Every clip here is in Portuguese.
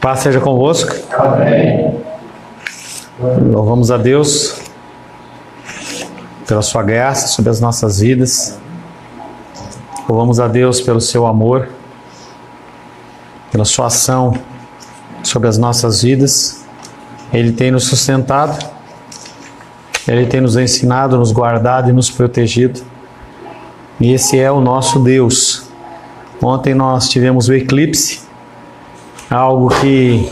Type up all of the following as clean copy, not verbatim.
Paz seja convosco. Amém. Louvamos a Deus pela sua graça sobre as nossas vidas. Louvamos a Deus pelo seu amor, pela sua ação sobre as nossas vidas. Ele tem nos sustentado, Ele tem nos ensinado, nos guardado e nos protegido. E esse é o nosso Deus. Ontem nós tivemos o eclipse, algo que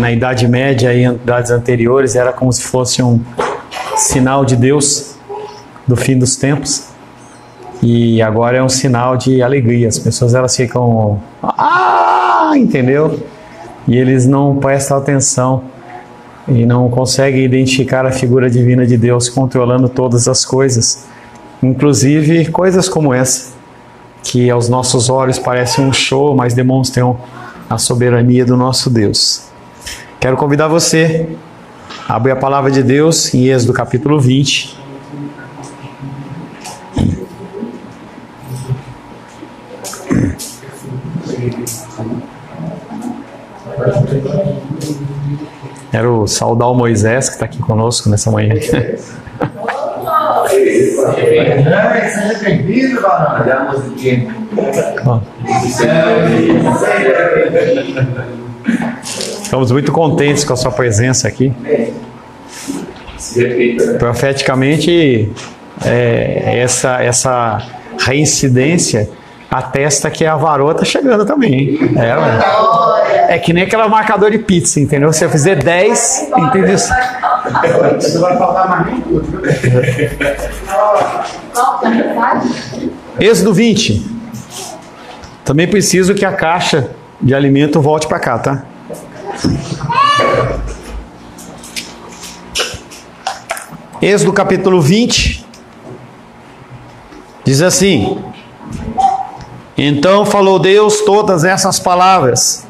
na Idade Média e em idades anteriores era como se fosse um sinal de Deus do fim dos tempos. E agora é um sinal de alegria. As pessoas elas ficam, entendeu? E eles não prestam atenção e não conseguem identificar a figura divina de Deus controlando todas as coisas, inclusive coisas como essa, que aos nossos olhos parecem um show, mas demonstram a soberania do nosso Deus. Quero convidar você a abrir a palavra de Deus em Êxodo capítulo 20. Quero saudar o Moisés que está aqui conosco nessa manhã. Seja bem-vindo, varão. Estamos muito contentes com a sua presença aqui. Profeticamente, essa reincidência atesta que a varoa está chegando também. É que nem aquela marcador de pizza, entendeu? Se eu fizer 10, entendeu? Você vai faltar mais nem tudo. Êxodo 20. Também preciso que a caixa de alimento volte para cá, tá? Êxodo capítulo 20 diz assim: Então falou Deus todas essas palavras: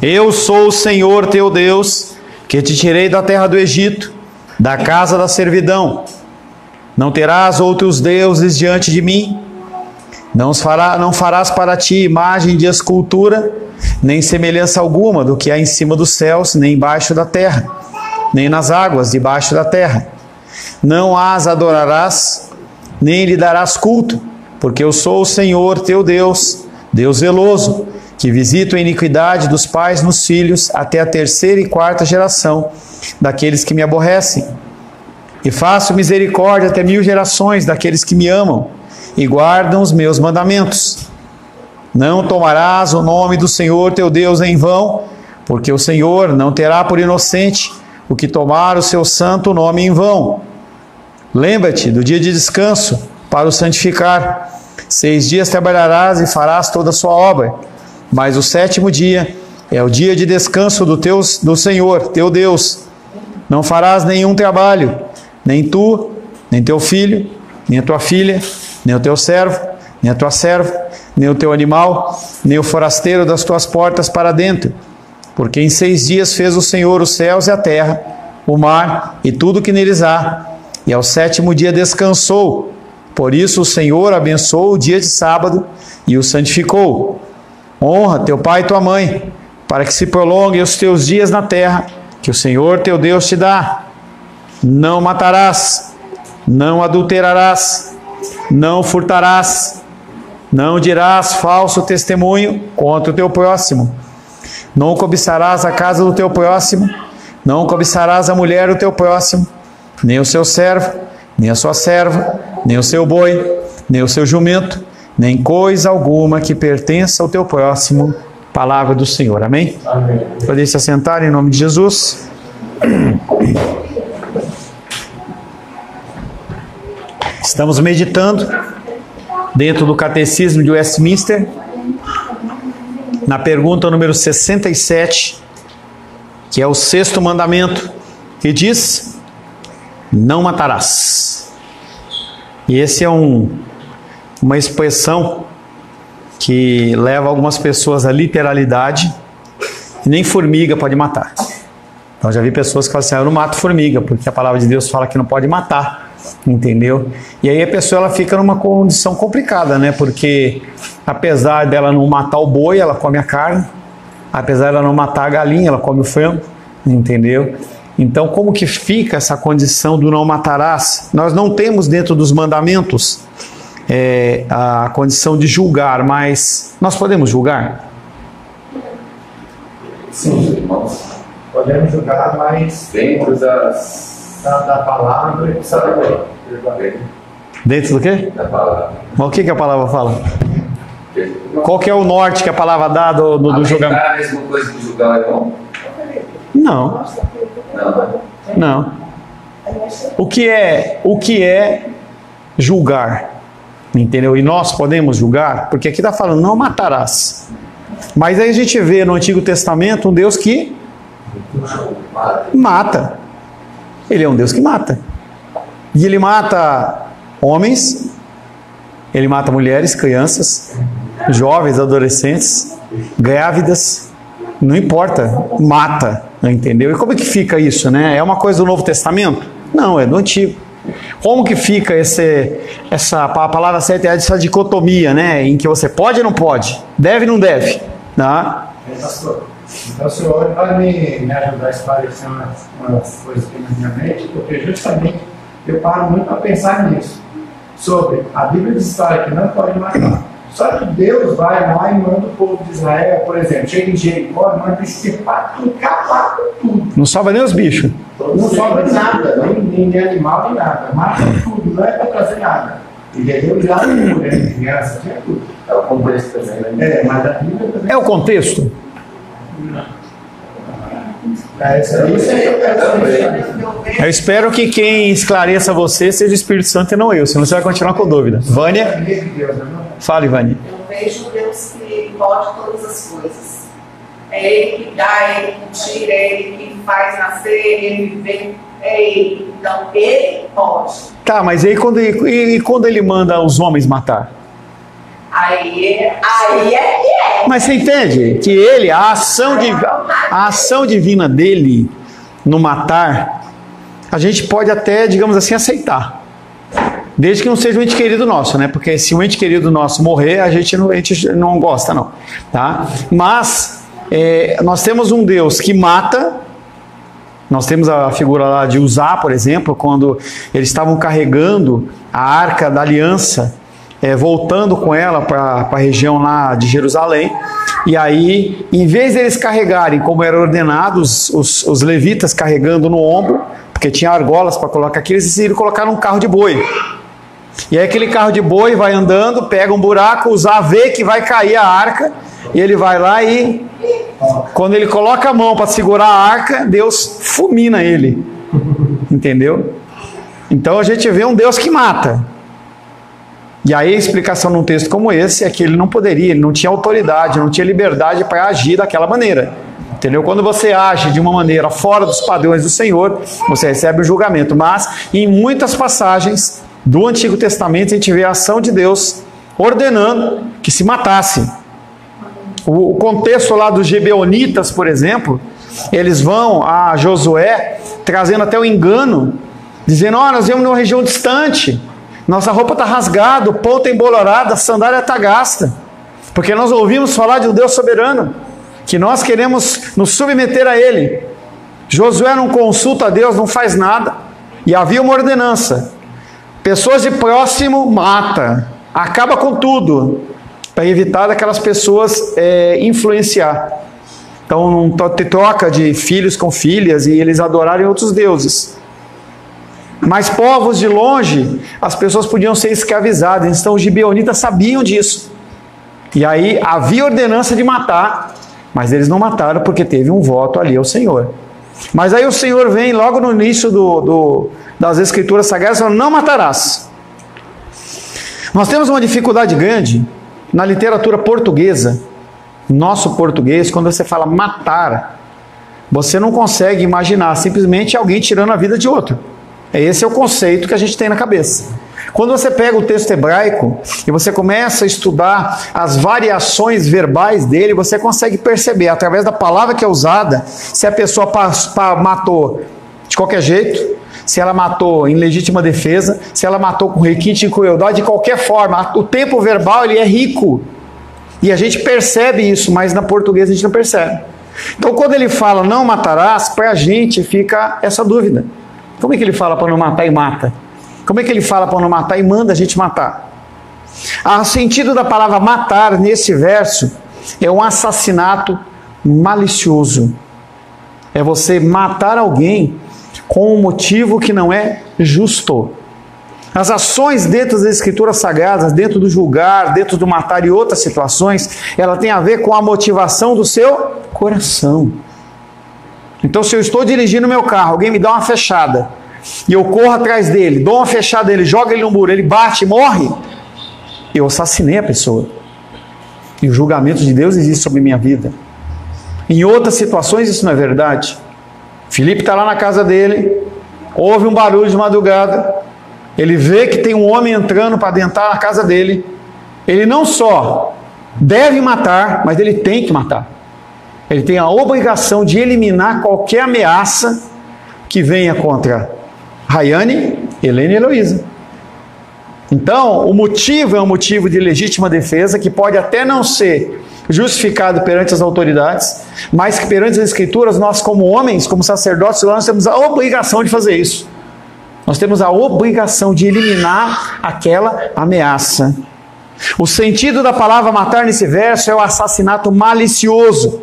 Eu sou o Senhor teu Deus, que te tirei da terra do Egito, da casa da servidão. Não terás outros deuses diante de mim. Não farás para ti imagem de escultura, nem semelhança alguma do que há em cima dos céus, nem embaixo da terra, nem nas águas debaixo da terra. Não as adorarás, nem lhe darás culto, porque eu sou o Senhor teu Deus, Deus zeloso, que visita a iniquidade dos pais nos filhos até a terceira e quarta geração daqueles que me aborrecem. E faço misericórdia até 1000 gerações daqueles que me amam e guardam os meus mandamentos. Não tomarás o nome do Senhor teu Deus em vão, porque o Senhor não terá por inocente o que tomar o seu santo nome em vão. Lembra-te do dia de descanso para o santificar. 6 dias trabalharás e farás toda a sua obra, mas o 7º dia é o dia de descanso do Senhor teu Deus. Não farás nenhum trabalho, nem tu, nem teu filho, nem a tua filha, nem o teu servo, nem a tua serva, nem o teu animal, nem o forasteiro das tuas portas para dentro. Porque em 6 dias fez o Senhor os céus e a terra, o mar e tudo que neles há, e ao 7º dia descansou. Por isso o Senhor abençoou o dia de sábado e o santificou. Honra teu pai e tua mãe, para que se prolonguem os teus dias na terra, que o Senhor teu Deus te dá. Não matarás, não adulterarás, não furtarás, não dirás falso testemunho contra o teu próximo, não cobiçarás a casa do teu próximo, não cobiçarás a mulher do teu próximo, nem o seu servo, nem a sua serva, nem o seu boi, nem o seu jumento, nem coisa alguma que pertença ao teu próximo. Palavra do Senhor. Amém? Amém. Podem se assentar em nome de Jesus. Estamos meditando dentro do Catecismo de Westminster, na pergunta número 67, que é o 6º mandamento, que diz: não matarás. E esse é uma expressão que leva algumas pessoas à literalidade, e nem formiga pode matar. Então já vi pessoas que falam assim: eu não mato formiga, porque a palavra de Deus fala que não pode matar. Entendeu? E aí a pessoa ela fica numa condição complicada, né? Porque apesar dela não matar o boi, ela come a carne. Apesar de ela não matar a galinha, ela come o frango, entendeu? Então, como que fica essa condição do não matarás? Nós não temos dentro dos mandamentos a condição de julgar, mas nós podemos julgar? Sim, irmãos. Podemos julgar, mas dentro da palavra e sabedoria. Dentro do quê? Da palavra. Mas o que a palavra fala? Qual que é o norte que a palavra dá do julgamento? É a mesma coisa que julgar é bom? Não. Não. O que é julgar? Entendeu? E nós podemos julgar? Porque aqui está falando, não matarás. Mas aí a gente vê no Antigo Testamento um Deus que mata. Ele é um Deus que mata. E ele mata homens, ele mata mulheres, crianças, jovens, adolescentes, grávidas, não importa, mata, entendeu? E como é que fica isso, né? É uma coisa do Novo Testamento? Não, é do Antigo. Como que fica a palavra certa é essa dicotomia, né? Em que você pode ou não pode, deve ou não deve, tá? Pastor, então o senhor vai me ajudar a esclarecer umas coisas aqui na minha mente, porque justamente eu paro muito a pensar nisso. Sobre a Bíblia diz que não pode matar. Só que Deus vai lá e manda o povo de Israel, por exemplo, chega em Jericó, manda extirpar tudo, acabar com tudo. Não sobra nem os bichos. Não sobra nada, nem animal, nem nada. Mata tudo, não é para trazer nada. E Deus lá no mulher, criança, tinha tudo. É o contexto também, né? Mas a Bíblia também. É o contexto? Eu espero que quem esclareça você seja o Espírito Santo e não eu, senão você vai continuar com dúvida. Vânia? Fale, Vânia. Eu vejo Deus que pode todas as coisas. É Ele que dá, é Ele que tira, é Ele que faz nascer, Ele vem, é Ele. Então, Ele pode. Tá, mas aí quando ele manda os homens matar? Aí é que é. Mas você entende que ele, a ação divina dele no matar, a gente pode até, digamos assim, aceitar. Desde que não seja um ente querido nosso, né? Porque se um ente querido nosso morrer, a gente não gosta, não. Tá? Mas nós temos um Deus que mata. Nós temos a figura lá de Uzá, por exemplo, quando eles estavam carregando a Arca da Aliança, voltando com ela para a região lá de Jerusalém. E aí, em vez deles carregarem como eram ordenados, os levitas carregando no ombro, porque tinha argolas para colocar aqui, eles decidiram colocar num carro de boi. E aí aquele carro de boi vai andando, pega um buraco, Uzá vê que vai cair a arca, e ele vai lá e, quando ele coloca a mão para segurar a arca, Deus fulmina ele. Entendeu? Então a gente vê um Deus que mata. E aí a explicação num texto como esse é que ele não poderia, ele não tinha autoridade, não tinha liberdade para agir daquela maneira. Entendeu? Quando você age de uma maneira fora dos padrões do Senhor, você recebe o julgamento. Mas em muitas passagens do Antigo Testamento a gente vê a ação de Deus ordenando que se matasse. O contexto lá dos Gibeonitas, por exemplo, eles vão a Josué trazendo até o engano, dizendo, nós viemos numa região distante, nossa roupa está rasgada, o pão está embolorado, a sandália está gasta, porque nós ouvimos falar de um Deus soberano, que nós queremos nos submeter a Ele. Josué não consulta a Deus, não faz nada, e havia uma ordenança, pessoas de próximo mata, acaba com tudo, para evitar daquelas pessoas influenciar. Então não troca de filhos com filhas e eles adorarem outros deuses. Mas povos de longe, as pessoas podiam ser escravizadas, então os gibeonitas sabiam disso. E aí havia ordenança de matar, mas eles não mataram porque teve um voto ali ao Senhor. Mas aí o Senhor vem logo no início das Escrituras Sagradas e fala, não matarás. Nós temos uma dificuldade grande na literatura portuguesa, nosso português, quando você fala matar, você não consegue imaginar simplesmente alguém tirando a vida de outro. Esse é o conceito que a gente tem na cabeça. Quando você pega o texto hebraico e você começa a estudar as variações verbais dele, você consegue perceber, através da palavra que é usada, se a pessoa matou de qualquer jeito, se ela matou em legítima defesa, se ela matou com requinte e crueldade, de qualquer forma. O tempo verbal ele é rico. E a gente percebe isso, mas na portuguesa a gente não percebe. Então, quando ele fala não matarás, para a gente fica essa dúvida. Como é que ele fala para não matar e mata? Como é que ele fala para não matar e manda a gente matar? O sentido da palavra matar nesse verso é um assassinato malicioso. É você matar alguém com um motivo que não é justo. As ações dentro das escrituras sagradas, dentro do julgar, dentro do matar e outras situações, ela tem a ver com a motivação do seu coração. Então, se eu estou dirigindo meu carro, alguém me dá uma fechada, e eu corro atrás dele, dou uma fechada nele, jogo ele no muro, ele bate e morre, eu assassinei a pessoa. E o julgamento de Deus existe sobre minha vida. Em outras situações isso não é verdade. Filipe está lá na casa dele, ouve um barulho de madrugada, ele vê que tem um homem entrando para adentrar na casa dele. Ele não só deve matar, mas ele tem que matar. Ele tem a obrigação de eliminar qualquer ameaça que venha contra Rayane, Helena e Heloísa. Então, o motivo é um motivo de legítima defesa, que pode até não ser justificado perante as autoridades, mas que perante as Escrituras, nós como homens, como sacerdotes, nós temos a obrigação de fazer isso. Nós temos a obrigação de eliminar aquela ameaça. O sentido da palavra matar nesse verso é o assassinato malicioso.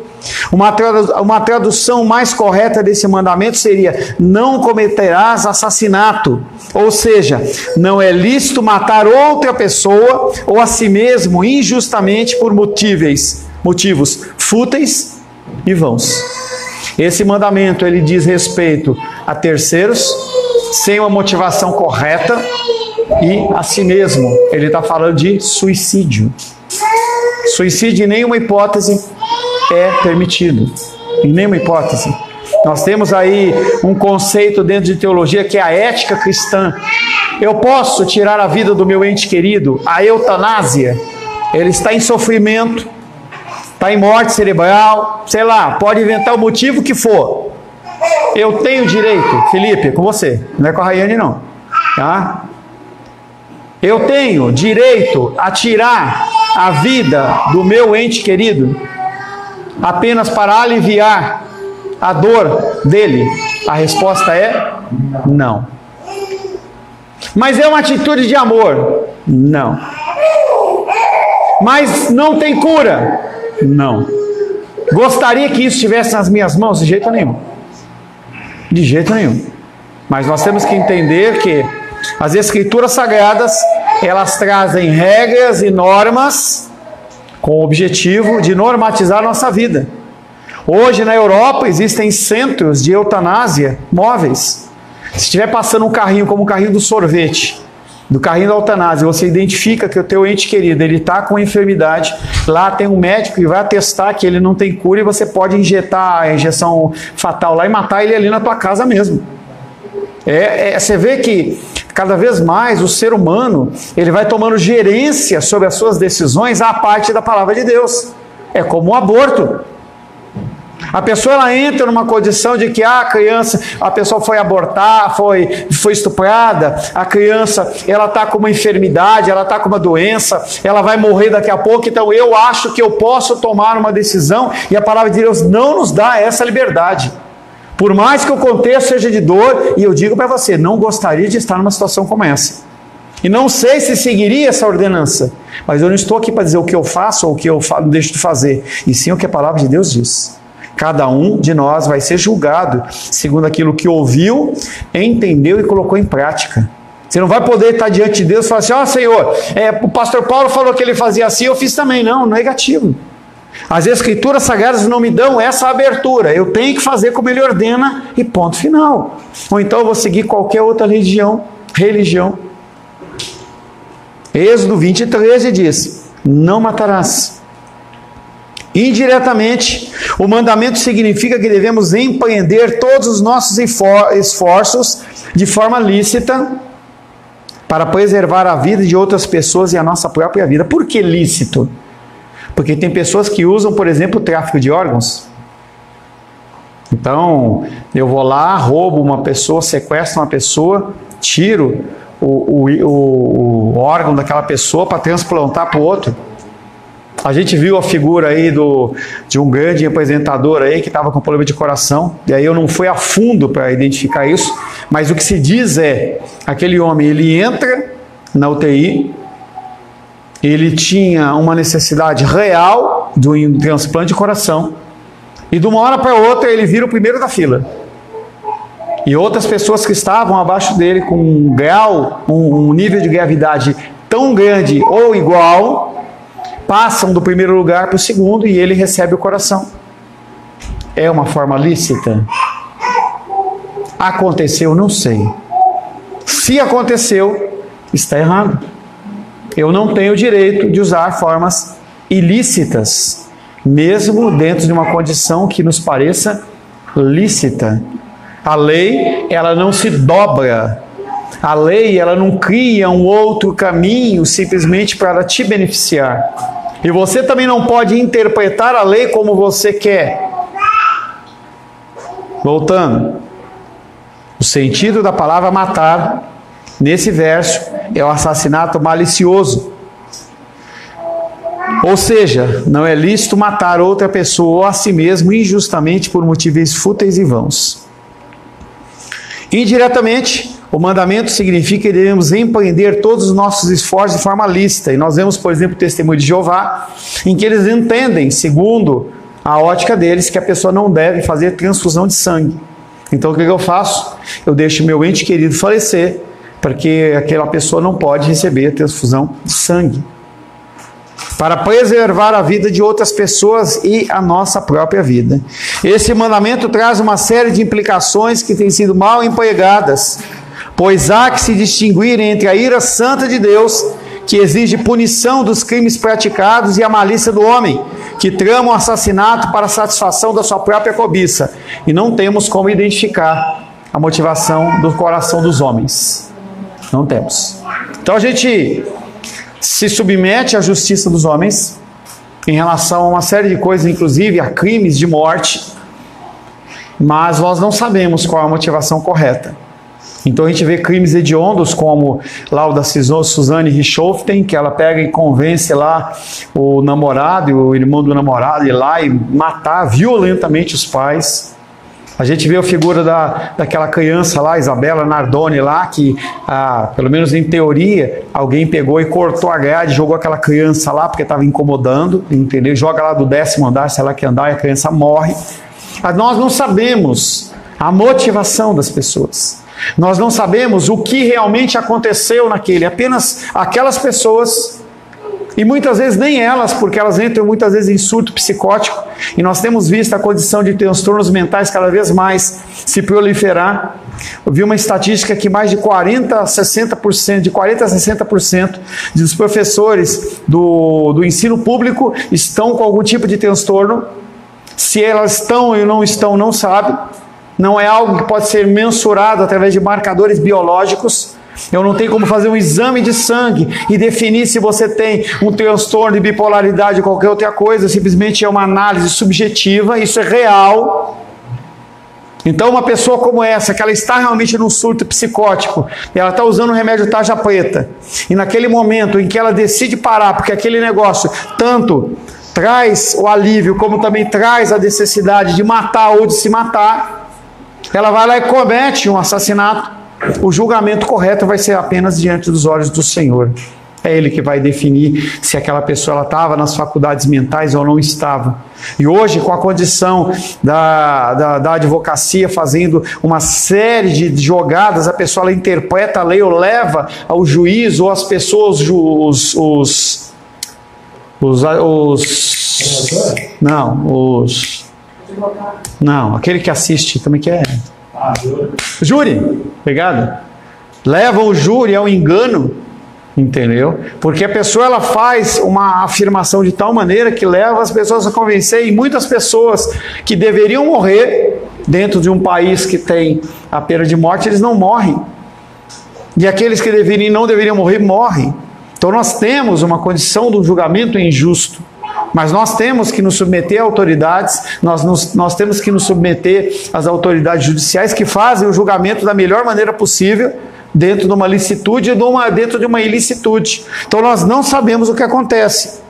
Uma tradução mais correta desse mandamento seria: não cometerás assassinato. Ou seja, não é lícito matar outra pessoa ou a si mesmo injustamente por motivos fúteis e vãos. Esse mandamento ele diz respeito a terceiros sem uma motivação correta e a si mesmo. Ele está falando de suicídio. Suicídio em nenhuma hipótese é permitido. Em nenhuma hipótese. Nós temos aí um conceito dentro de teologia que é a ética cristã. Eu posso tirar a vida do meu ente querido, a eutanásia. Ele está em sofrimento, está em morte cerebral, sei lá, pode inventar o motivo que for. Eu tenho direito, Felipe, é com você, não é com a Rayane não, tá? Eu tenho direito a tirar a vida do meu ente querido apenas para aliviar a dor dele? A resposta é não. Mas é uma atitude de amor? Não. Mas não tem cura? Não. Gostaria que isso estivesse nas minhas mãos? De jeito nenhum. De jeito nenhum. Mas nós temos que entender que as Escrituras Sagradas, elas trazem regras e normas com o objetivo de normatizar a nossa vida. Hoje na Europa existem centros de eutanásia móveis. Se estiver passando um carrinho como o carrinho do sorvete, do carrinho da eutanásia, você identifica que o teu ente querido ele está com enfermidade, lá tem um médico que vai atestar que ele não tem cura e você pode injetar a injeção fatal lá e matar ele ali na tua casa mesmo. Você vê que cada vez mais o ser humano ele vai tomando gerência sobre as suas decisões à parte da palavra de Deus. É como o aborto. A pessoa ela entra numa condição de que a pessoa foi abortar, foi estuprada, a criança ela está com uma enfermidade, ela está com uma doença, ela vai morrer daqui a pouco, então eu acho que eu posso tomar uma decisão, e a palavra de Deus não nos dá essa liberdade. Por mais que o contexto seja de dor, e eu digo para você, não gostaria de estar numa situação como essa. E não sei se seguiria essa ordenança, mas eu não estou aqui para dizer o que eu faço ou o que eu deixo de fazer, e sim o que a palavra de Deus diz. Cada um de nós vai ser julgado segundo aquilo que ouviu, entendeu e colocou em prática. Você não vai poder estar diante de Deus e falar assim: ó Senhor, o pastor Paulo falou que ele fazia assim, eu fiz também. Não, negativo. As Escrituras Sagradas não me dão essa abertura. Eu tenho que fazer como ele ordena e ponto final. Ou então eu vou seguir qualquer outra religião. Êxodo 20:13 diz: não matarás. Indiretamente, o mandamento significa que devemos empreender todos os nossos esforços de forma lícita para preservar a vida de outras pessoas e a nossa própria vida. Por que lícito? Porque tem pessoas que usam, por exemplo, o tráfico de órgãos. Então, eu vou lá, roubo uma pessoa, sequestro uma pessoa, tiro o órgão daquela pessoa para transplantar para o outro. A gente viu a figura aí de um grande representador aí que estava com problema de coração, e aí eu não fui a fundo para identificar isso, mas o que se diz é, aquele homem, ele entra na UTI, ele tinha uma necessidade real de um transplante de coração, e de uma hora para outra ele vira o primeiro da fila. E outras pessoas que estavam abaixo dele com um grau, um nível de gravidade tão grande ou igual, passam do primeiro lugar para o segundo e ele recebe o coração. É uma forma lícita? Aconteceu? Não sei. Se aconteceu, está errado. Eu não tenho o direito de usar formas ilícitas, mesmo dentro de uma condição que nos pareça lícita. A lei, ela não se dobra. A lei, ela não cria um outro caminho simplesmente para te beneficiar. E você também não pode interpretar a lei como você quer. Voltando. O sentido da palavra matar, nesse verso, é o assassinato malicioso. Ou seja, não é lícito matar outra pessoa ou a si mesmo injustamente por motivos fúteis e vãos. Indiretamente, o mandamento significa que devemos empreender todos os nossos esforços de forma lícita. E nós vemos, por exemplo, o testemunho de Jeová, em que eles entendem, segundo a ótica deles, que a pessoa não deve fazer transfusão de sangue. Então o que eu faço? Eu deixo meu ente querido falecer, porque aquela pessoa não pode receber transfusão de sangue. Para preservar a vida de outras pessoas e a nossa própria vida. Esse mandamento traz uma série de implicações que têm sido mal empregadas, pois há que se distinguir entre a ira santa de Deus, que exige punição dos crimes praticados, e a malícia do homem, que trama o assassinato para a satisfação da sua própria cobiça. E não temos como identificar a motivação do coração dos homens. Não temos. Então a gente se submete à justiça dos homens em relação a uma série de coisas, inclusive a crimes de morte, mas nós não sabemos qual a motivação correta. Então a gente vê crimes hediondos, como lá o da Suzanne Richthofen, que ela pega e convence lá o namorado e o irmão do namorado ir lá e matar violentamente os pais. A gente vê a figura daquela criança lá, Isabela Nardoni lá, que, pelo menos em teoria, alguém pegou e cortou a grade, jogou aquela criança lá porque estava incomodando, entendeu? Joga lá do 10º andar, sei lá que andar, e a criança morre. Mas nós não sabemos a motivação das pessoas. Nós não sabemos o que realmente aconteceu naquele. Apenas aquelas pessoas, e muitas vezes nem elas, porque elas entram muitas vezes em surto psicótico, e nós temos visto a condição de transtornos mentais cada vez mais se proliferar. Eu vi uma estatística que mais de 40 a 60% dos professores do ensino público estão com algum tipo de transtorno. Se elas estão ou não estão, não sabe. Não é algo que pode ser mensurado através de marcadores biológicos. Eu não tenho como fazer um exame de sangue e definir se você tem um transtorno de bipolaridade ou qualquer outra coisa. Simplesmente é uma análise subjetiva, isso é real. Então uma pessoa como essa, que ela está realmente num surto psicótico, ela está usando o remédio tarja preta, e naquele momento em que ela decide parar, porque aquele negócio tanto traz o alívio, como também traz a necessidade de matar ou de se matar, ela vai lá e comete um assassinato. O julgamento correto vai ser apenas diante dos olhos do Senhor. É Ele que vai definir se aquela pessoa estava nas faculdades mentais ou não estava. E hoje, com a condição da advocacia fazendo uma série de jogadas, a pessoa ela interpreta a lei ou leva ao juiz ou as pessoas, não, aquele que assiste, também que é... Júri, obrigado. Levam o júri ao engano, entendeu? Porque a pessoa ela faz uma afirmação de tal maneira que leva as pessoas a convencer, e muitas pessoas que deveriam morrer dentro de um país que tem a pena de morte, eles não morrem. E aqueles que não deveriam morrer, morrem. Então nós temos uma condição do julgamento injusto. Mas nós temos que nos submeter a autoridades, nós temos que nos submeter às autoridades judiciais que fazem o julgamento da melhor maneira possível, dentro de uma licitude e dentro de uma ilicitude. Então nós não sabemos o que acontece.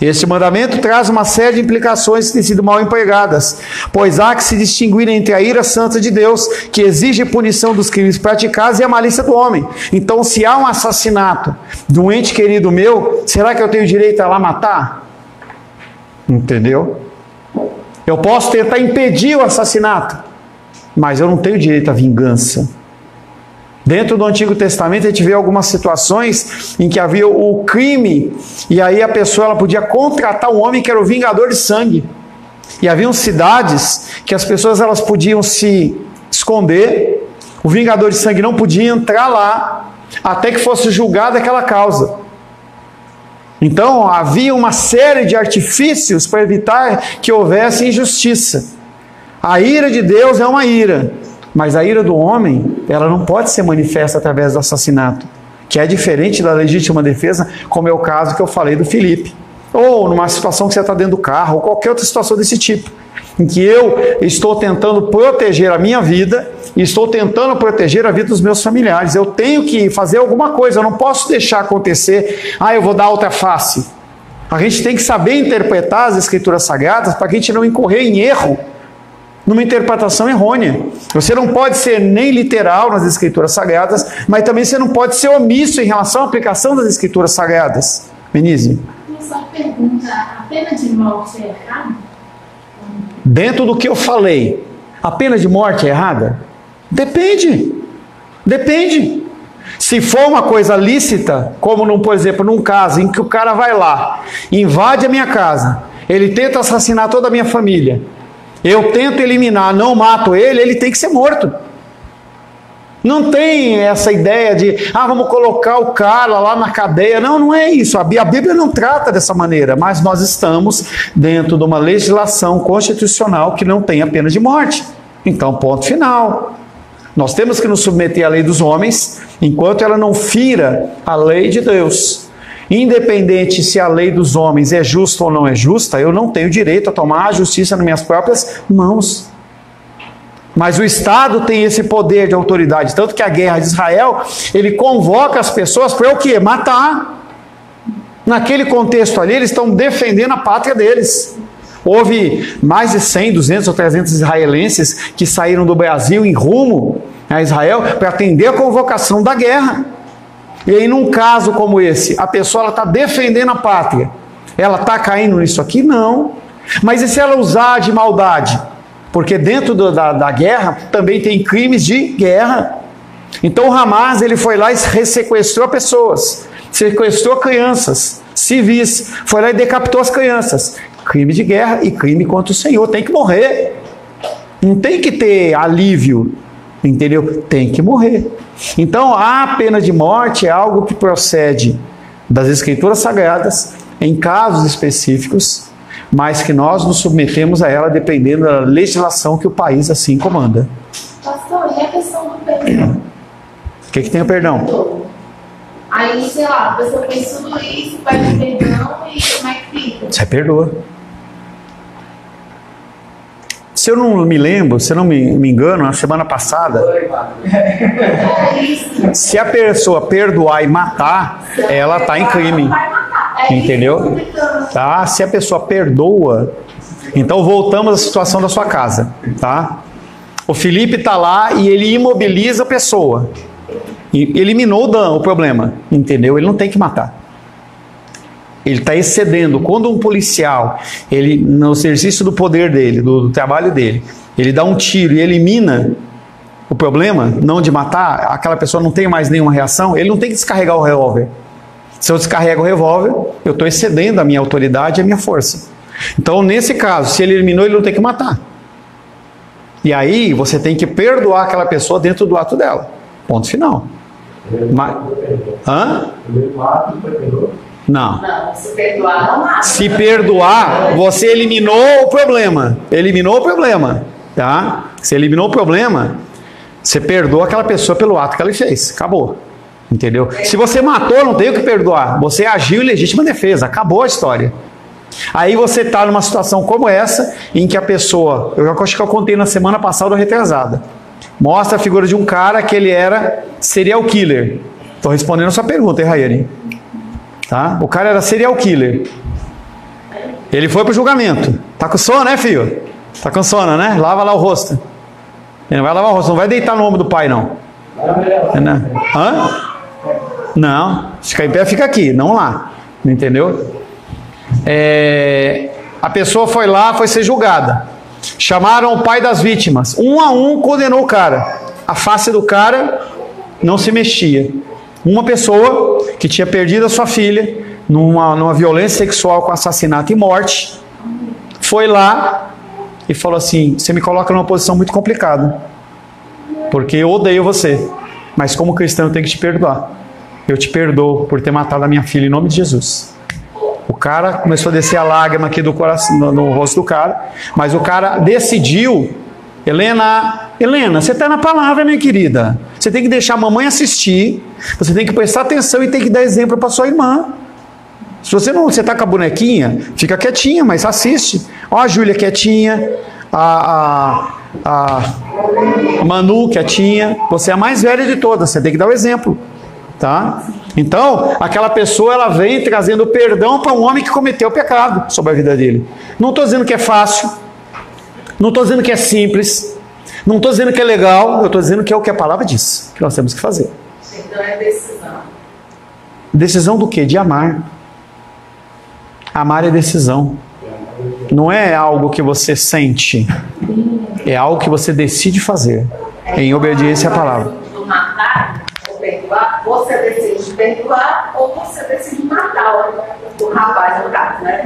Este mandamento traz uma série de implicações que têm sido mal empregadas, pois há que se distinguir entre a ira santa de Deus, que exige punição dos crimes praticados, e a malícia do homem. Então, se há um assassinato de um ente querido meu, será que eu tenho direito a ir lá matar? Entendeu? Eu posso tentar impedir o assassinato, mas eu não tenho direito à vingança. Dentro do Antigo Testamento a gente vê algumas situações em que havia o crime, e aí a pessoa ela podia contratar um homem que era o vingador de sangue. E haviam cidades que as pessoas elas podiam se esconder, o vingador de sangue não podia entrar lá, até que fosse julgada aquela causa. Então havia uma série de artifícios para evitar que houvesse injustiça. A ira de Deus é uma ira, mas a ira do homem, ela não pode ser manifesta através do assassinato, que é diferente da legítima defesa, como é o caso que eu falei do Felipe. Ou numa situação que você está dentro do carro, ou qualquer outra situação desse tipo, em que eu estou tentando proteger a minha vida, e estou tentando proteger a vida dos meus familiares. Eu tenho que fazer alguma coisa, eu não posso deixar acontecer, eu vou dar outra face. A gente tem que saber interpretar as Escrituras Sagradas, para que a gente não incorrer em erro, numa interpretação errônea. Você não pode ser nem literal nas Escrituras Sagradas, mas também você não pode ser omisso em relação à aplicação das Escrituras Sagradas. Menise. Só pergunta, a pena de morte é errada? Dentro do que eu falei, a pena de morte é errada? Depende. Depende. Se for uma coisa lícita, como por exemplo, num caso em que o cara vai lá, invade a minha casa, ele tenta assassinar toda a minha família, eu tento eliminar, não mato ele, ele tem que ser morto. Não tem essa ideia de, vamos colocar o cara lá na cadeia. Não, não é isso. A Bíblia não trata dessa maneira, mas nós estamos dentro de uma legislação constitucional que não tem a pena de morte. Então, ponto final. Nós temos que nos submeter à lei dos homens, enquanto ela não fira a lei de Deus. Independente se a lei dos homens é justa ou não é justa, eu não tenho direito a tomar a justiça nas minhas próprias mãos. Mas o Estado tem esse poder de autoridade, tanto que a guerra de Israel, ele convoca as pessoas para o quê? Matar. Naquele contexto ali, eles estão defendendo a pátria deles. Houve mais de 100, 200 ou 300 israelenses que saíram do Brasil em rumo a Israel para atender a convocação da guerra. E aí, num caso como esse, a pessoa está defendendo a pátria, ela está caindo nisso aqui? Não. Mas e se ela usar de maldade? Porque dentro da guerra também tem crimes de guerra. Então o Hamas ele foi lá e sequestrou pessoas, sequestrou crianças, civis, foi lá e decapitou as crianças. Crime de guerra e crime contra o Senhor, tem que morrer. Não tem que ter alívio, entendeu? Tem que morrer. Então a pena de morte é algo que procede das Escrituras Sagradas, em casos específicos, mas que nós nos submetemos a ela dependendo da legislação que o país assim comanda. Pastor, e a questão do perdão? O que tem o perdão? Aí, sei lá, a pessoa fez tudo isso, pede perdão e como é que fica? Você perdoa. Se eu não me lembro, se eu não me engano, na semana passada, se a pessoa perdoar e matar, ela está em crime. Entendeu? Tá? Se a pessoa perdoa, então voltamos à situação da sua casa, tá? O Felipe está lá e ele imobiliza a pessoa, e eliminou o problema, entendeu? Ele não tem que matar. Ele está excedendo. Quando um policial, ele no exercício do poder dele, do trabalho dele, ele dá um tiro e elimina o problema, não de matar, aquela pessoa não tem mais nenhuma reação, ele não tem que descarregar o revólver. Se eu descarrego o revólver, eu estou excedendo a minha autoridade e a minha força. Então, nesse caso, se ele eliminou, ele não tem que matar. E aí, você tem que perdoar aquela pessoa dentro do ato dela. Ponto final. Não. Não, se perdoar, não mata. Se perdoar, você eliminou o problema. Eliminou o problema. Tá? Você eliminou o problema, você perdoa aquela pessoa pelo ato que ela fez. Acabou. Entendeu? Se você matou, não tem o que perdoar. Você agiu em legítima defesa. Acabou a história. Aí você está numa situação como essa, em que a pessoa, eu acho que eu contei na semana passada ou retrasada, mostra a figura de um cara que ele era serial killer. Estou respondendo a sua pergunta, hein, Raiane? Tá? O cara era serial killer. Ele foi para o julgamento. Tá com sono, né, filho? Tá com sono, né? Lava lá o rosto. Ele não vai lavar o rosto, não vai deitar no ombro do pai, não. Hã? Não. Fica em pé, fica aqui, não lá. Entendeu? A pessoa foi lá, foi ser julgada. Chamaram o pai das vítimas. Um a um condenou o cara. A face do cara não se mexia. Uma pessoa que tinha perdido a sua filha numa violência sexual com assassinato e morte, foi lá e falou assim: você me coloca numa posição muito complicada, porque eu odeio você, mas como cristão eu tenho que te perdoar. Eu te perdoo por ter matado a minha filha em nome de Jesus. O cara começou a descer a lágrima aqui do coração, no rosto do cara, mas o cara decidiu. Helena, você está na palavra, minha querida. Você tem que deixar a mamãe assistir, você tem que prestar atenção e tem que dar exemplo para sua irmã. Se você está com a bonequinha, fica quietinha, mas assiste. Ó, a Júlia quietinha, a Manu quietinha. Você é a mais velha de todas, você tem que dar o exemplo, tá? Então, aquela pessoa, ela vem trazendo perdão para um homem que cometeu pecado sobre a vida dele. Não estou dizendo que é fácil, não estou dizendo que é simples, não estou dizendo que é legal, eu estou dizendo que é o que a palavra diz, que nós temos que fazer. Então é decisão. Decisão do quê? De amar. Amar é decisão. Não é algo que você sente, é algo que você decide fazer, em obediência à palavra. Do matar ou perdoar, você decide perdoar ou você decide matar o rapaz, no caso, né?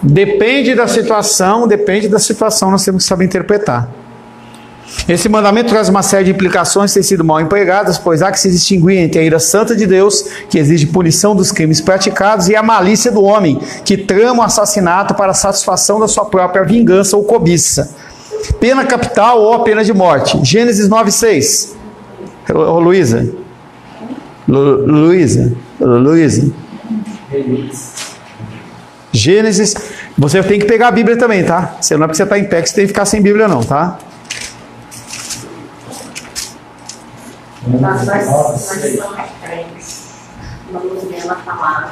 Depende da situação, nós temos que saber interpretar. Esse mandamento traz uma série de implicações que têm sido mal empregadas, pois há que se distinguir entre a ira santa de Deus, que exige punição dos crimes praticados, e a malícia do homem, que trama o assassinato para a satisfação da sua própria vingança ou cobiça. Pena capital ou a pena de morte. Gênesis 9:6. Luísa. Gênesis. Você tem que pegar a Bíblia também, tá? Você não é porque você está em pé que você tem que ficar sem Bíblia não, tá? Nós somos crentes. Vamos ver na palavra.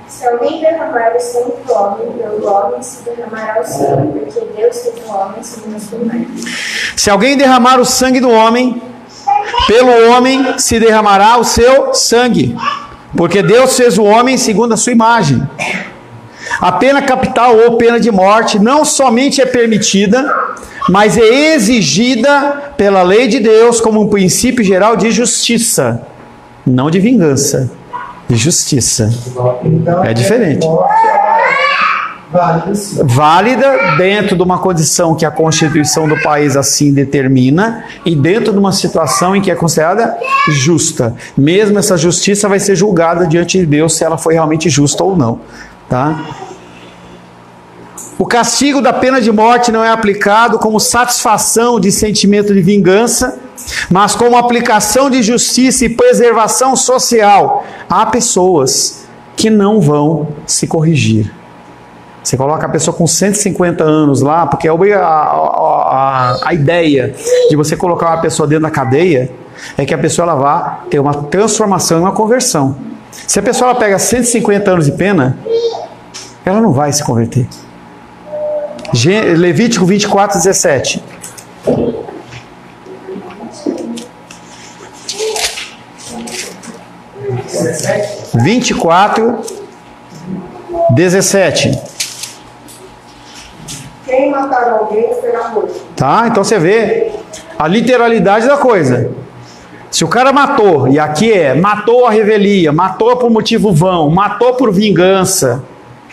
Se alguém derramar o sangue do homem, pelo homem se derramará o sangue, porque Deus fez o homem segundo a sua imagem. Se alguém derramar o sangue do homem, pelo homem se derramará o seu sangue, porque Deus fez o homem segundo a sua imagem. A pena capital ou pena de morte não somente é permitida, mas é exigida pela lei de Deus como um princípio geral de justiça, não de vingança, de justiça. Então, é diferente. Válida dentro de uma condição que a Constituição do país assim determina e dentro de uma situação em que é considerada justa. Mesmo essa justiça vai ser julgada diante de Deus se ela foi realmente justa ou não, tá? O castigo da pena de morte não é aplicado como satisfação de sentimento de vingança, mas como aplicação de justiça e preservação social. Há pessoas que não vão se corrigir. Você coloca a pessoa com 150 anos lá, porque a ideia de você colocar uma pessoa dentro da cadeia é que a pessoa ela vá ter uma transformação e uma conversão. Se a pessoa ela pega 150 anos de pena, ela não vai se converter. Levítico 24:17. Quem matar alguém será morto. Tá? Então você vê a literalidade da coisa. Se o cara matou, e aqui matou a revelia, matou por motivo vão, matou por vingança,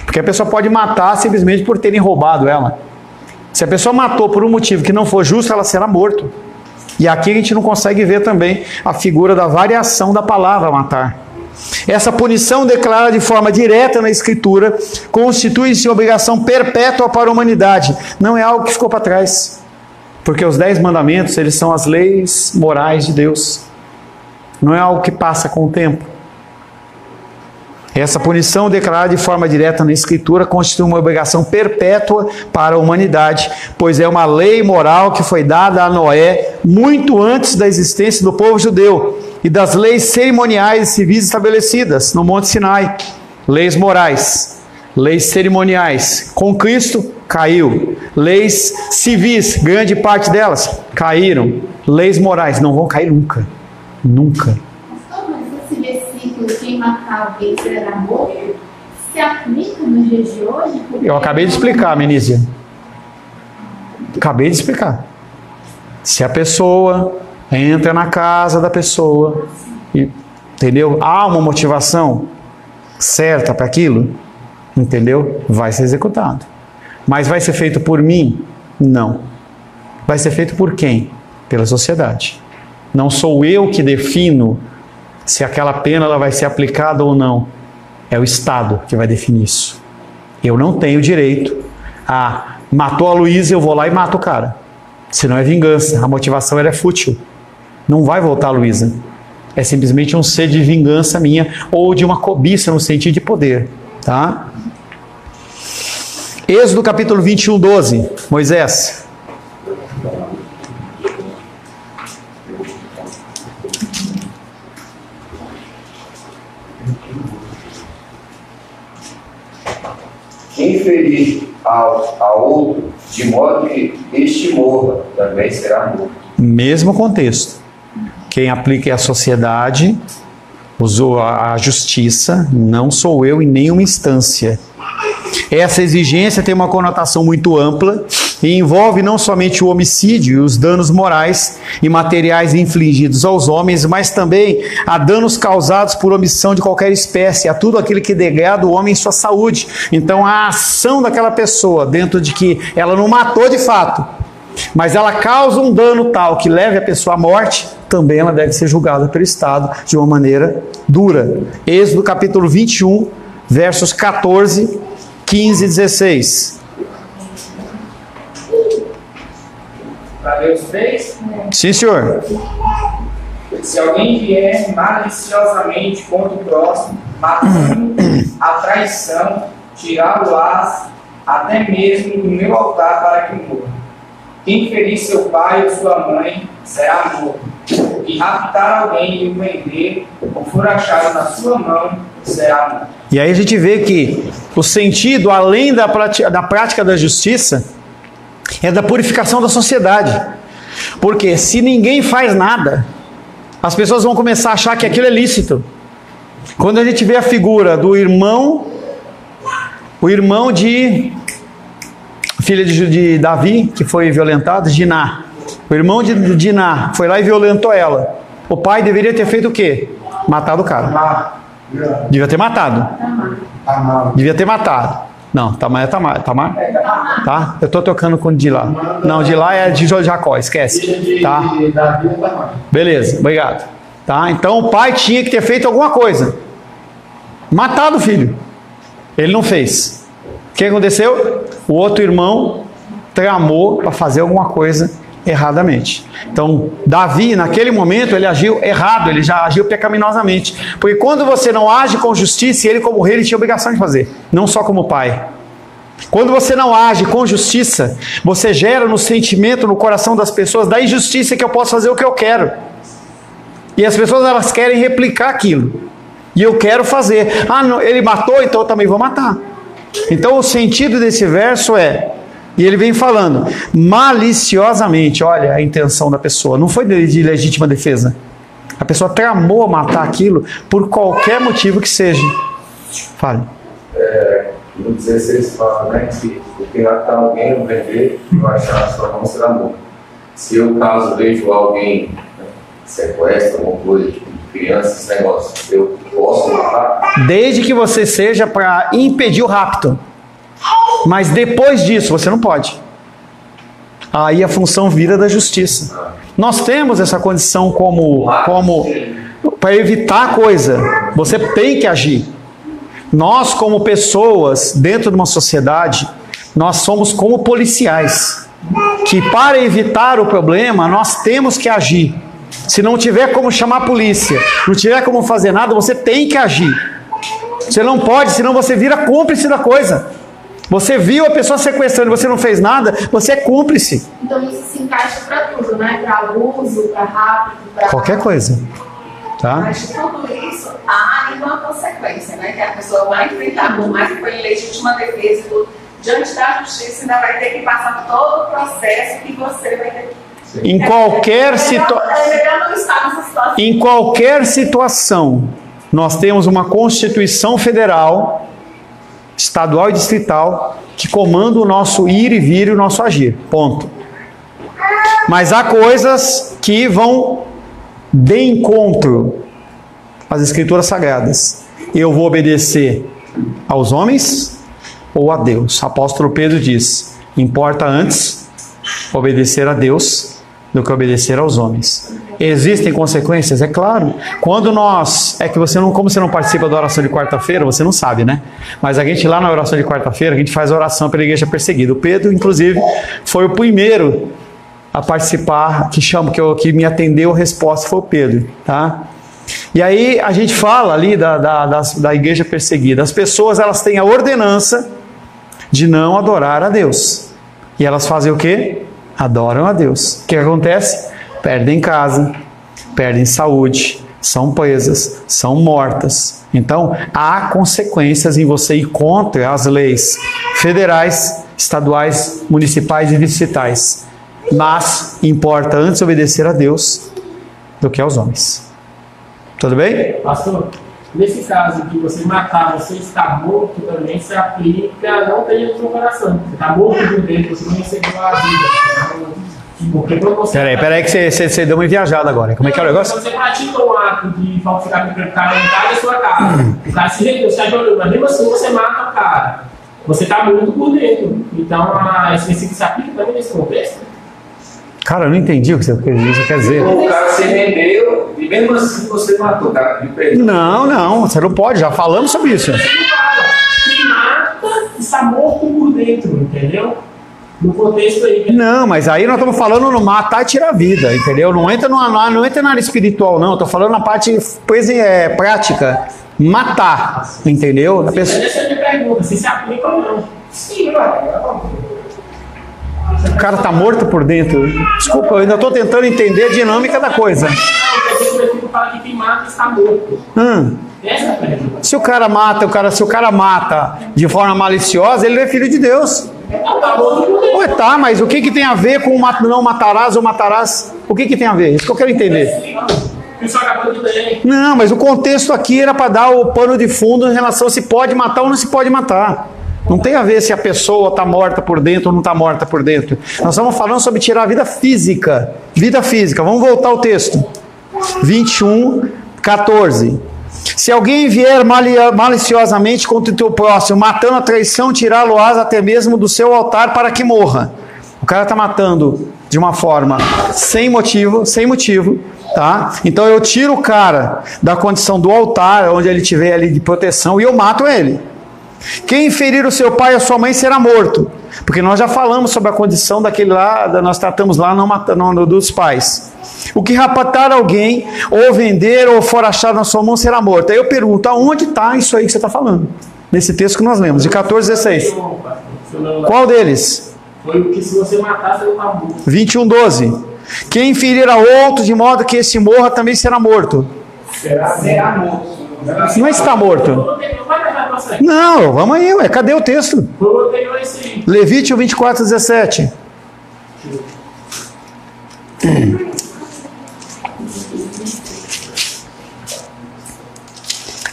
porque a pessoa pode matar simplesmente por terem roubado ela. Se a pessoa matou por um motivo que não for justo, ela será morta. E aqui a gente não consegue ver também a figura da variação da palavra matar. Essa punição declarada de forma direta na Escritura constitui-se obrigação perpétua para a humanidade. Não é algo que ficou para trás. Porque os 10 mandamentos, eles são as leis morais de Deus. Não é algo que passa com o tempo. Essa punição declarada de forma direta na Escritura constitui uma obrigação perpétua para a humanidade, pois é uma lei moral que foi dada a Noé muito antes da existência do povo judeu e das leis cerimoniais e civis estabelecidas no Monte Sinai. Leis morais. Leis cerimoniais, com Cristo, caiu. Leis civis, grande parte delas, caíram. Leis morais, não vão cair nunca. Nunca. Mas esse versículo, quem matar alguém será morto, se aplica nos dias de hoje? Eu acabei de explicar, Menícia. Acabei de explicar. Se a pessoa entra na casa da pessoa, entendeu? Há uma motivação certa para aquilo, entendeu? Vai ser executado. Mas vai ser feito por mim? Não. Vai ser feito por quem? Pela sociedade. Não sou eu que defino se aquela pena ela vai ser aplicada ou não. É o Estado que vai definir isso. Eu não tenho direito a... Matou a Luísa, eu vou lá e mato o cara. Senão é vingança. A motivação ela é fútil. Não vai voltar a Luísa. É simplesmente um ser de vingança minha ou de uma cobiça no sentido de poder. Tá? Êxodo capítulo 21, 12. Moisés. Quem ferir a outro, de modo que este morra, também será morto. Mesmo contexto. Quem aplica é a sociedade, usou a justiça, não sou eu em nenhuma instância. Essa exigência tem uma conotação muito ampla e envolve não somente o homicídio e os danos morais e materiais infligidos aos homens, mas também a danos causados por omissão de qualquer espécie, a tudo aquilo que degrada o homem em sua saúde. Então a ação daquela pessoa, dentro de que ela não matou de fato, mas ela causa um dano tal que leve a pessoa à morte, também ela deve ser julgada pelo Estado de uma maneira dura. Êxodo capítulo 21, versos 14, 15 e 16. Para ler os três? Sim, senhor. Se alguém vier maliciosamente contra o próximo, matando a traição, tirá-lo-ás até mesmo do meu altar para que morra. Quem ferir seu pai ou sua mãe será morto. E raptar alguém e o vender, ou for achado na sua mão, será morto. E aí a gente vê que o sentido, além da prática da justiça, é da purificação da sociedade. Porque se ninguém faz nada, as pessoas vão começar a achar que aquilo é lícito. Quando a gente vê a figura do irmão, o irmão de filha de Davi, que foi violentado, Diná. O irmão de Diná foi lá e violentou ela. O pai deveria ter feito o quê? Matado o cara. Devia ter matado. Devia ter matado. Não, Tamar. Tá? Eu estou tocando com o de lá. Não, de lá é de Jacó, esquece. Tá? Beleza, obrigado. Tá? Então o pai tinha que ter feito alguma coisa. Matado o filho. Ele não fez. O que aconteceu? O outro irmão tramou para fazer alguma coisa erradamente. Então, Davi, naquele momento, ele agiu errado, ele já agiu pecaminosamente. Porque quando você não age com justiça, ele como rei, ele tinha obrigação de fazer, não só como pai. Quando você não age com justiça, você gera no sentimento, no coração das pessoas, da injustiça que eu posso fazer o que eu quero. E as pessoas, elas querem replicar aquilo. E eu quero fazer. Ah, não, ele matou, então eu também vou matar. Então, o sentido desse verso é... E ele vem falando, maliciosamente, olha a intenção da pessoa, não foi de legítima defesa. A pessoa tramou matar aquilo por qualquer motivo que seja. Fale. No 16 fala, né, que quem matar alguém no vender e vai achar a sua mão será morto. Se eu, caso, vejo alguém, né, sequestra alguma coisa, tipo criança, esse negócio, eu posso matar? Desde que você seja para impedir o rapto. Mas depois disso, você não pode. Aí a função vira da justiça. Nós temos essa condição como para evitar a coisa. Você tem que agir. Nós, como pessoas, dentro de uma sociedade, nós somos como policiais. Que para evitar o problema, nós temos que agir. Se não tiver como chamar a polícia, não tiver como fazer nada, você tem que agir. Você não pode, senão você vira cúmplice da coisa. Você viu a pessoa sequestrando e você não fez nada, você é cúmplice. Então isso se encaixa para tudo, né? Para abuso, para rapto, para... Qualquer coisa. Tá? Mas de tudo isso, há ainda uma consequência, né? Que a pessoa vai enfrentar, por mais que foi legítima defesa e tudo, diante da justiça ainda vai ter que passar todo o processo que você vai ter que... Em qualquer situação. É melhor não estar nessa situação. Em qualquer situação, nós temos uma Constituição Federal, estadual e distrital, que comanda o nosso ir e vir e o nosso agir. Ponto. Mas há coisas que vão de encontro às Escrituras Sagradas. Eu vou obedecer aos homens ou a Deus? O apóstolo Pedro diz: importa antes obedecer a Deus do que obedecer aos homens. Existem consequências? É claro. Quando nós... É que você não... Como você não participa da oração de quarta-feira, você não sabe, né? Mas a gente lá na oração de quarta-feira, a gente faz oração pela igreja perseguida. O Pedro, inclusive, foi o primeiro a participar, que me atendeu a resposta, foi o Pedro, tá? E aí a gente fala ali da igreja perseguida. As pessoas, elas têm a ordenança de não adorar a Deus. E elas fazem o quê? Adoram a Deus. O que acontece? Perdem casa, perdem saúde, são presas, são mortas. Então, há consequências em você ir contra as leis federais, estaduais, municipais e distritais. Mas importa antes obedecer a Deus do que aos homens. Tudo bem? Pastor, nesse caso de você matar, você está morto também, se aplica, não tenha no seu coração. Você está morto por dentro, você não recebeu a vida. Porque quando você... Peraí que você deu uma viajada agora. Como é que é o negócio? Quando você pratica um ato de falsificar o cara da sua casa, o cara se rendeu, você está jogando, mas mesmo assim você mata o cara. Você está morto por dentro. Então, esse versículo se aplica também nesse contexto? Cara, eu não entendi o que você quer dizer. O cara se rendeu e mesmo assim você matou o cara de perdão. Não, você não pode, já falamos sobre isso. Quem mata está morto por dentro, entendeu? No contexto aí. Não, mas aí nós estamos falando no matar e tirar a vida, entendeu? Não entra na área espiritual, não. Estou falando na parte prática. Matar, entendeu? Essa é a minha pergunta, se aplica ou não. Sim, O cara está morto por dentro. Desculpa, eu ainda estou tentando entender a dinâmica da coisa. Não, fala que quem mata está morto. Essa é a pergunta. Se o cara mata de forma maliciosa, ele é filho de Deus. Ué, tá, mas o que tem a ver com não matarás ou matarás? O que tem a ver? Isso que eu quero entender. Não, mas o contexto aqui era para dar o pano de fundo em relação a se pode matar ou não se pode matar. Não tem a ver se a pessoa está morta por dentro ou não está morta por dentro. Nós estamos falando sobre tirar a vida física. Vida física. Vamos voltar ao texto. 21:14. Se alguém vier maliciosamente contra o teu próximo, matando a traição, tirá-lo-ás até mesmo do seu altar para que morra. O cara está matando de uma forma sem motivo, tá? Então eu tiro o cara da condição do altar, onde ele estiver ali de proteção, e eu mato ele. Quem ferir o seu pai ou a sua mãe será morto. Porque nós já falamos sobre a condição daquele lá, nós tratamos lá não dos pais. O que raptar alguém, ou vender, ou for achado na sua mão, será morto. Aí eu pergunto, aonde está isso aí que você está falando? Nesse texto que nós lemos, de 14:16. Qual deles? Foi o que se você matar, você não está morto. 21:12. Quem ferir a outro de modo que esse morra, também será morto. Será morto. Não está morto. Não, vamos aí, ué. Cadê o texto? Levítico 24:17.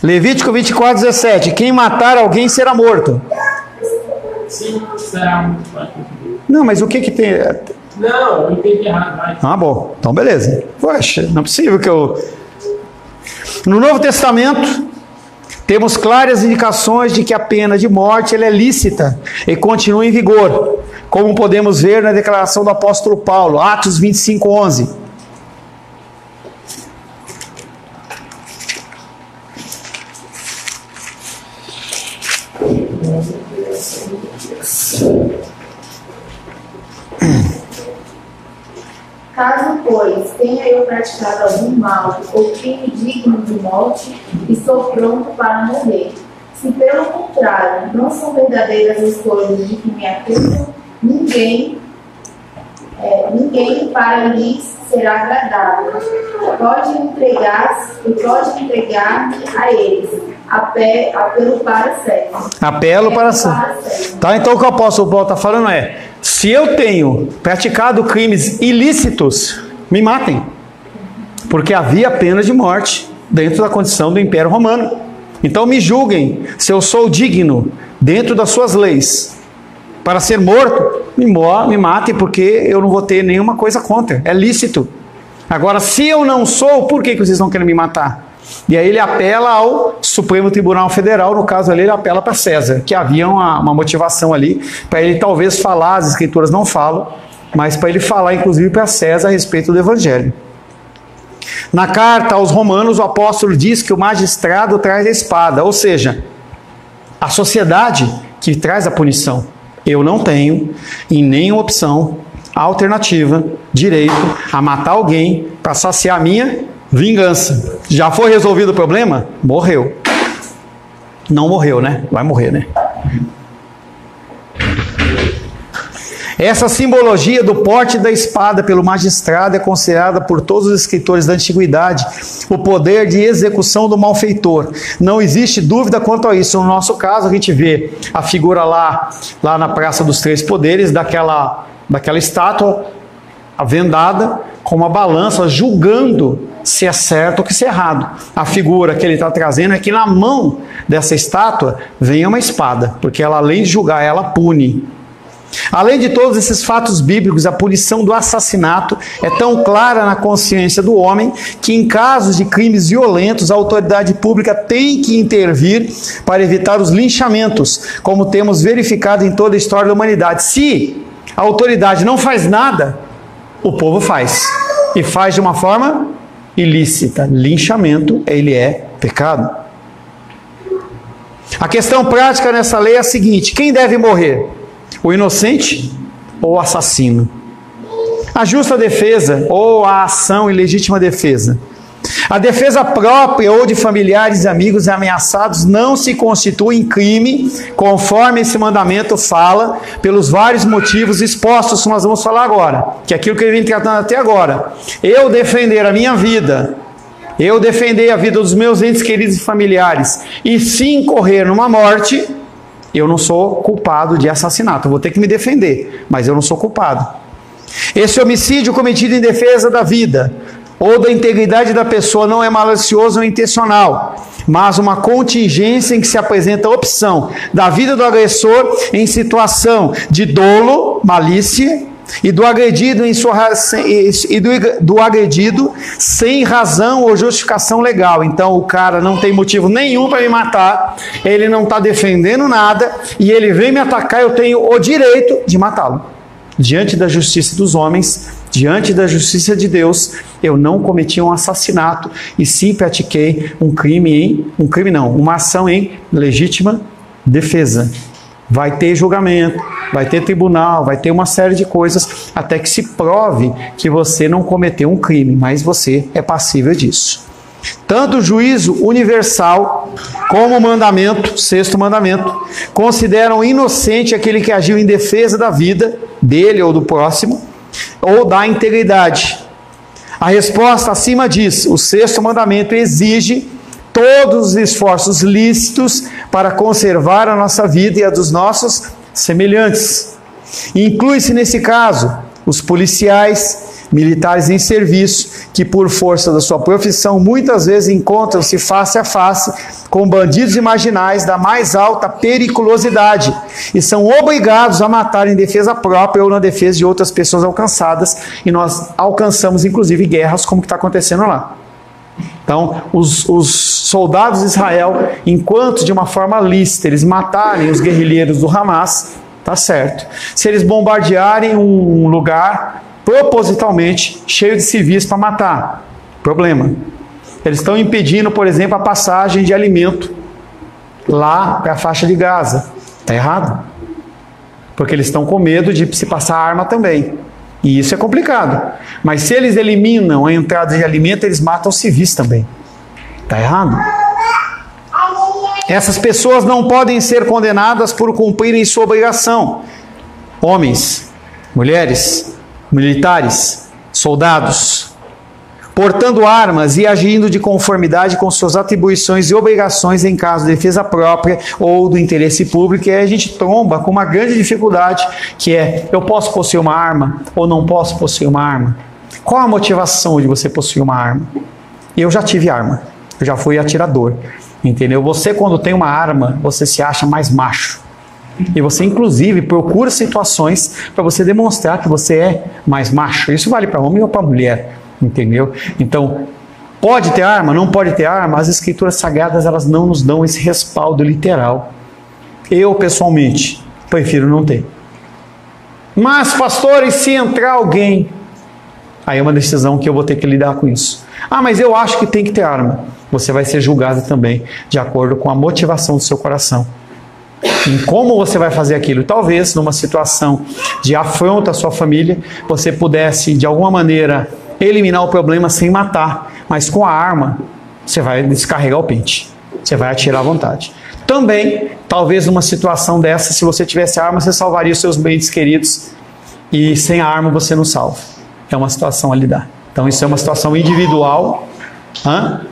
Levítico 24:17. Quem matar alguém será morto. Sim, será morto. Não, mas o que tem... Não, eu entendi errado. Vai. Ah, bom. Então, beleza. Poxa, não é possível que eu... No Novo Testamento, temos claras indicações de que a pena de morte ela é lícita e continua em vigor, como podemos ver na declaração do apóstolo Paulo, Atos 25:11. Caso, pois, tenha eu praticado algum mal ou crime digno de morte, estou pronto para morrer. Se, pelo contrário, não são verdadeiras as coisas de que me acusam, ninguém ninguém para lhes será agradável. Pode entregar-me a eles. Apelo para cego. Apelo para cego. Tá, então o que o apóstolo Paulo está falando é: se eu tenho praticado crimes ilícitos, me matem. Porque havia pena de morte dentro da condição do Império Romano. Então me julguem se eu sou digno dentro das suas leis para ser morto, me matem, porque eu não vou ter nenhuma coisa contra, é lícito. Agora, se eu não sou, por que vocês não querem me matar? E aí ele apela ao Supremo Tribunal Federal, no caso ali ele apela para César, que havia uma motivação ali, para ele talvez falar, as escrituras não falam, mas para ele falar inclusive para César a respeito do Evangelho. Na carta aos Romanos, o apóstolo diz que o magistrado traz a espada, ou seja, a sociedade que traz a punição. Eu não tenho, em nenhuma opção, alternativa, direito a matar alguém para saciar a minha vingança. Já foi resolvido o problema? Morreu. Não morreu, né? Vai morrer, né? Essa simbologia do porte da espada pelo magistrado é considerada por todos os escritores da antiguidade o poder de execução do malfeitor. Não existe dúvida quanto a isso. No nosso caso, a gente vê a figura lá na Praça dos Três Poderes, daquela estátua vendada com uma balança, julgando se é certo ou se é errado. A figura que ele está trazendo é que na mão dessa estátua vem uma espada, porque ela, além de julgar, ela pune. Além de todos esses fatos bíblicos, a punição do assassinato é tão clara na consciência do homem que, em casos de crimes violentos, a autoridade pública tem que intervir para evitar os linchamentos, como temos verificado em toda a história da humanidade. Se a autoridade não faz nada, o povo faz, e faz de uma forma ilícita. Linchamento, ele é pecado. A questão prática nessa lei é a seguinte: quem deve morrer? O inocente ou o assassino? A justa defesa ou a ação em legítima defesa? A defesa própria ou de familiares e amigos ameaçados não se constitui em crime, conforme esse mandamento fala, pelos vários motivos expostos que nós vamos falar agora, que é aquilo que ele vem tratando até agora. Eu defender a minha vida, eu defender a vida dos meus entes queridos e familiares, e se incorrer numa morte, eu não sou culpado de assassinato. Eu vou ter que me defender, mas eu não sou culpado. Esse homicídio cometido em defesa da vida ou da integridade da pessoa não é malicioso ou intencional, mas uma contingência em que se apresenta a opção da vida do agressor em situação de dolo, malícia, e do agredido do agredido sem razão ou justificação legal. Então o cara não tem motivo nenhum para me matar, ele não está defendendo nada e ele vem me atacar, eu tenho o direito de matá-lo. Diante da justiça dos homens, diante da justiça de Deus, eu não cometi um assassinato e sim pratiquei uma ação em legítima defesa. Vai ter julgamento, vai ter tribunal, vai ter uma série de coisas até que se prove que você não cometeu um crime, mas você é passível disso. Tanto o juízo universal como o mandamento, sexto mandamento, consideram inocente aquele que agiu em defesa da vida dele ou do próximo, ou da integridade. A resposta acima diz: o sexto mandamento exige todos os esforços lícitos para conservar a nossa vida e a dos nossos semelhantes. Inclui-se nesse caso os policiais, militares em serviço, que por força da sua profissão muitas vezes encontram-se face a face com bandidos e marginais da mais alta periculosidade e são obrigados a matar em defesa própria ou na defesa de outras pessoas alcançadas, e nós alcançamos inclusive guerras como que está acontecendo lá. Então, os soldados de Israel, enquanto de uma forma lícita eles matarem os guerrilheiros do Hamas, tá certo. Se eles bombardearem um lugar propositalmente cheio de civis para matar, problema. Eles estão impedindo, por exemplo, a passagem de alimento lá para a faixa de Gaza. Está errado. Porque eles estão com medo de se passar arma também. E isso é complicado. Mas se eles eliminam a entrada de alimento, eles matam os civis também. Está errado. Essas pessoas não podem ser condenadas por cumprirem sua obrigação. Homens, mulheres, militares, soldados, portando armas e agindo de conformidade com suas atribuições e obrigações em caso de defesa própria ou do interesse público. E aí a gente tromba com uma grande dificuldade, que é: eu posso possuir uma arma ou não posso possuir uma arma? Qual a motivação de você possuir uma arma? Eu já tive arma, eu já fui atirador, entendeu? Você, quando tem uma arma, você se acha mais macho. E você, inclusive, procura situações para você demonstrar que você é mais macho. Isso vale para homem ou para mulher, entendeu? Então, pode ter arma, não pode ter arma. As escrituras sagradas, elas não nos dão esse respaldo literal. Eu, pessoalmente, prefiro não ter. Mas, pastores, se entrar alguém, aí é uma decisão que eu vou ter que lidar com isso. Ah, mas eu acho que tem que ter arma. Você vai ser julgado também, de acordo com a motivação do seu coração. Em como você vai fazer aquilo. Talvez, numa situação de afronta à sua família, você pudesse, de alguma maneira, eliminar o problema sem matar. Mas com a arma, você vai descarregar o pente. Você vai atirar à vontade. Também, talvez numa situação dessa, se você tivesse arma, você salvaria os seus bens queridos. E sem a arma você não salva. É uma situação a lidar. Então isso é uma situação individual.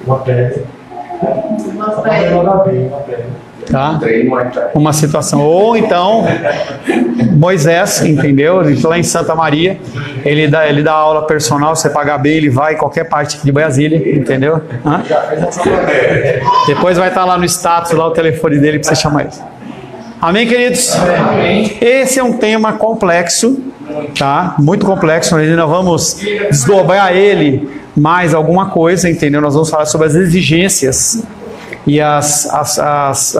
Uma pedra. Tá? Uma situação. Ou então, Moisés, entendeu? Lá em Santa Maria, ele dá aula personal, você pagar bem, ele vai em qualquer parte de Brasília, entendeu? Depois vai estar lá no status, lá o telefone dele para você chamar ele. Amém, queridos? Amém. Esse é um tema complexo, tá? Muito complexo, mas nós vamos desdobrar ele mais alguma coisa, entendeu? Nós vamos falar sobre as exigências e as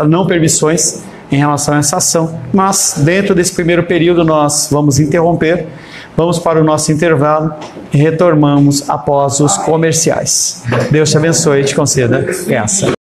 não permissões em relação a essa ação. Mas dentro desse primeiro período nós vamos interromper, vamos para o nosso intervalo e retornamos após os comerciais. Deus te abençoe e te conceda graça.